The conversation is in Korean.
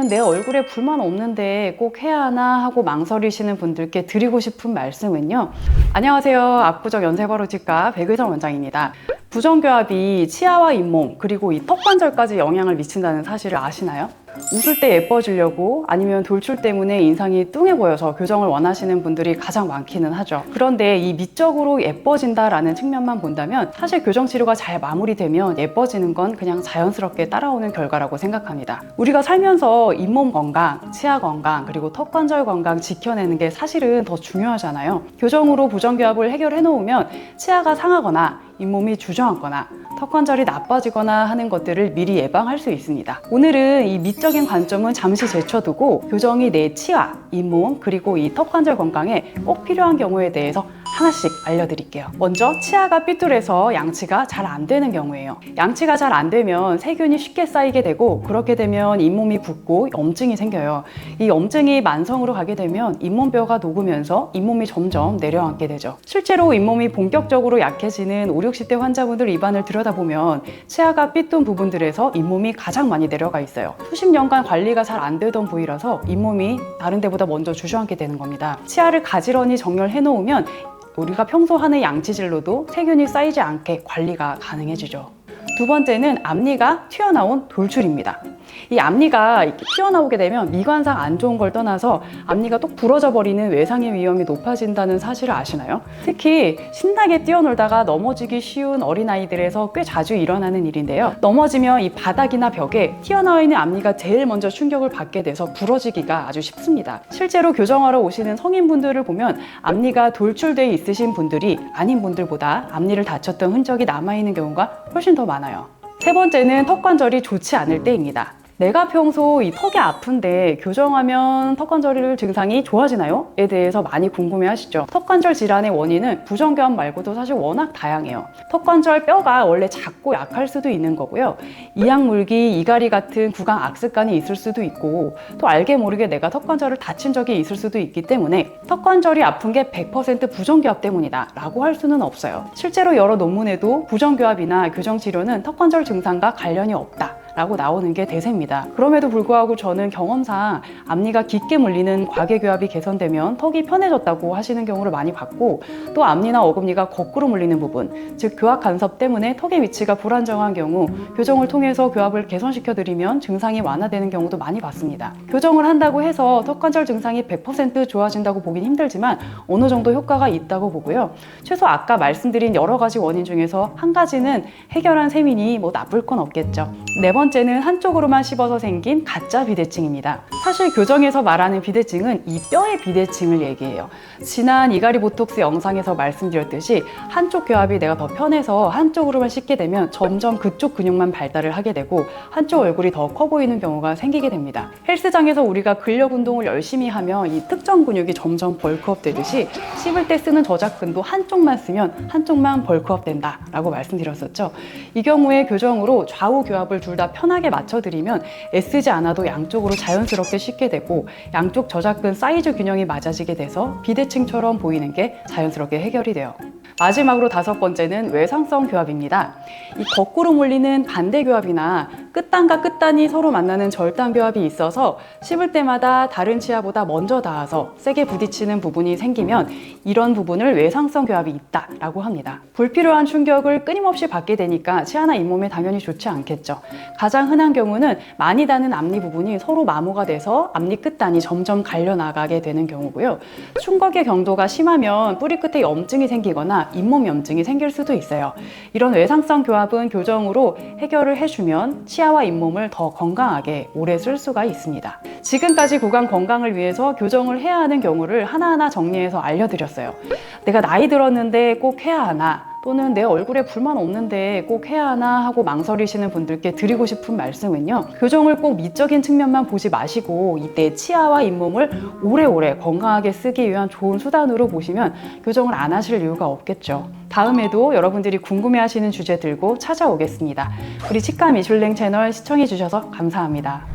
또는 내 얼굴에 불만 없는데 꼭 해야 하나 하고 망설이시는 분들께 드리고 싶은 말씀은요. 안녕하세요. 압구정 연세바로치과 백의선 원장입니다. 부정교합이 치아와 잇몸 그리고 이 턱관절까지 영향을 미친다는 사실을 아시나요? 웃을 때 예뻐지려고 아니면 돌출 때문에 인상이 뚱해 보여서 교정을 원하시는 분들이 가장 많기는 하죠. 그런데 이 미적으로 예뻐진다라는 측면만 본다면 사실 교정 치료가 잘 마무리되면 예뻐지는 건 그냥 자연스럽게 따라오는 결과라고 생각합니다. 우리가 살면서 잇몸 건강, 치아 건강, 그리고 턱관절 건강 지켜내는 게 사실은 더 중요하잖아요. 교정으로 부정교합을 해결해 놓으면 치아가 상하거나 잇몸이 주저앉거나 턱관절이 나빠지거나 하는 것들을 미리 예방할 수 있습니다. 오늘은 이 미적인 관점은 잠시 제쳐두고 교정이 내 치아, 잇몸, 그리고 이 턱관절 건강에 꼭 필요한 경우에 대해서 하나씩 알려드릴게요. 먼저 치아가 삐뚤해서 양치가 잘 안 되는 경우예요. 양치가 잘 안 되면 세균이 쉽게 쌓이게 되고 그렇게 되면 잇몸이 붓고 염증이 생겨요. 이 염증이 만성으로 가게 되면 잇몸뼈가 녹으면서 잇몸이 점점 내려앉게 되죠. 실제로 잇몸이 본격적으로 약해지는 5, 60대 환자분들 입안을 들여다보면 치아가 삐뚤 부분들에서 잇몸이 가장 많이 내려가 있어요. 수십 년간 관리가 잘 안 되던 부위라서 잇몸이 다른 데보다 먼저 주저앉게 되는 겁니다. 치아를 가지런히 정렬해 놓으면 우리가 평소 하는 양치질로도 세균이 쌓이지 않게 관리가 가능해지죠. 두 번째는 앞니가 튀어나온 돌출입니다. 이 앞니가 이렇게 튀어나오게 되면 미관상 안 좋은 걸 떠나서 앞니가 똑 부러져 버리는 외상의 위험이 높아진다는 사실을 아시나요? 특히 신나게 뛰어놀다가 넘어지기 쉬운 어린아이들에서 꽤 자주 일어나는 일인데요. 넘어지면 이 바닥이나 벽에 튀어나와 있는 앞니가 제일 먼저 충격을 받게 돼서 부러지기가 아주 쉽습니다. 실제로 교정하러 오시는 성인분들을 보면 앞니가 돌출되어 있으신 분들이 아닌 분들보다 앞니를 다쳤던 흔적이 남아있는 경우가 훨씬 더 많아요. 세 번째는 턱관절이 좋지 않을 때입니다. 내가 평소 이 턱이 아픈데 교정하면 턱관절 증상이 좋아지나요? 에 대해서 많이 궁금해 하시죠. 턱관절 질환의 원인은 부정교합 말고도 사실 워낙 다양해요. 턱관절 뼈가 원래 작고 약할 수도 있는 거고요. 이악물기, 이갈이 같은 구강 악습관이 있을 수도 있고 또 알게 모르게 내가 턱관절을 다친 적이 있을 수도 있기 때문에 턱관절이 아픈 게 100% 부정교합 때문이다 라고 할 수는 없어요. 실제로 여러 논문에도 부정교합이나 교정치료는 턱관절 증상과 관련이 없다 라고 나오는 게 대세입니다. 그럼에도 불구하고 저는 경험상 앞니가 깊게 물리는 과계교합이 개선되면 턱이 편해졌다고 하시는 경우를 많이 봤고 또 앞니나 어금니가 거꾸로 물리는 부분, 즉 교합 간섭 때문에 턱의 위치가 불안정한 경우 교정을 통해서 교합을 개선시켜드리면 증상이 완화되는 경우도 많이 봤습니다. 교정을 한다고 해서 턱관절 증상이 100% 좋아진다고 보긴 힘들지만 어느 정도 효과가 있다고 보고요. 최소 아까 말씀드린 여러 가지 원인 중에서 한 가지는 해결한 셈이니 뭐 나쁠 건 없겠죠. 네 번째는 한쪽으로만 씹어서 생긴 가짜 비대칭입니다. 사실 교정에서 말하는 비대칭은 이 뼈의 비대칭을 얘기해요. 지난 이갈이 보톡스 영상에서 말씀드렸듯이 한쪽 교합이 내가 더 편해서 한쪽으로만 씹게 되면 점점 그쪽 근육만 발달을 하게 되고 한쪽 얼굴이 더 커 보이는 경우가 생기게 됩니다. 헬스장에서 우리가 근력 운동을 열심히 하면 이 특정 근육이 점점 벌크업 되듯이 씹을 때 쓰는 저작근도 한쪽만 쓰면 한쪽만 벌크업 된다 라고 말씀드렸었죠. 이 경우에 교정으로 좌우 교합을 둘 다 편하게 맞춰드리면 애쓰지 않아도 양쪽으로 자연스럽게 씻게 되고 양쪽 저작근 사이즈 균형이 맞아지게 돼서 비대칭처럼 보이는 게 자연스럽게 해결이 돼요. 마지막으로 다섯 번째는 외상성 교합입니다. 이 거꾸로 몰리는 반대 교합이나 끝단과 끝단이 서로 만나는 절단 교합이 있어서 씹을 때마다 다른 치아보다 먼저 닿아서 세게 부딪히는 부분이 생기면 이런 부분을 외상성 교합이 있다라고 합니다. 불필요한 충격을 끊임없이 받게 되니까 치아나 잇몸에 당연히 좋지 않겠죠. 가장 흔한 경우는 많이 닿는 앞니 부분이 서로 마모가 돼서 앞니 끝단이 점점 갈려나가게 되는 경우고요. 충격의 경도가 심하면 뿌리 끝에 염증이 생기거나 잇몸 염증이 생길 수도 있어요. 이런 외상성 교합은 교정으로 해결을 해주면 치아와 잇몸을 더 건강하게 오래 쓸 수가 있습니다. 지금까지 구강 건강을 위해서 교정을 해야 하는 경우를 하나하나 정리해서 알려드렸어요. 내가 나이 들었는데 꼭 해야 하나? 또는 내 얼굴에 불만 없는데 꼭 해야 하나 하고 망설이시는 분들께 드리고 싶은 말씀은요. 교정을 꼭 미적인 측면만 보지 마시고 이때 치아와 잇몸을 오래오래 건강하게 쓰기 위한 좋은 수단으로 보시면 교정을 안 하실 이유가 없겠죠. 다음에도 여러분들이 궁금해하시는 주제 들고 찾아오겠습니다. 우리 치과 미슐랭 채널 시청해주셔서 감사합니다.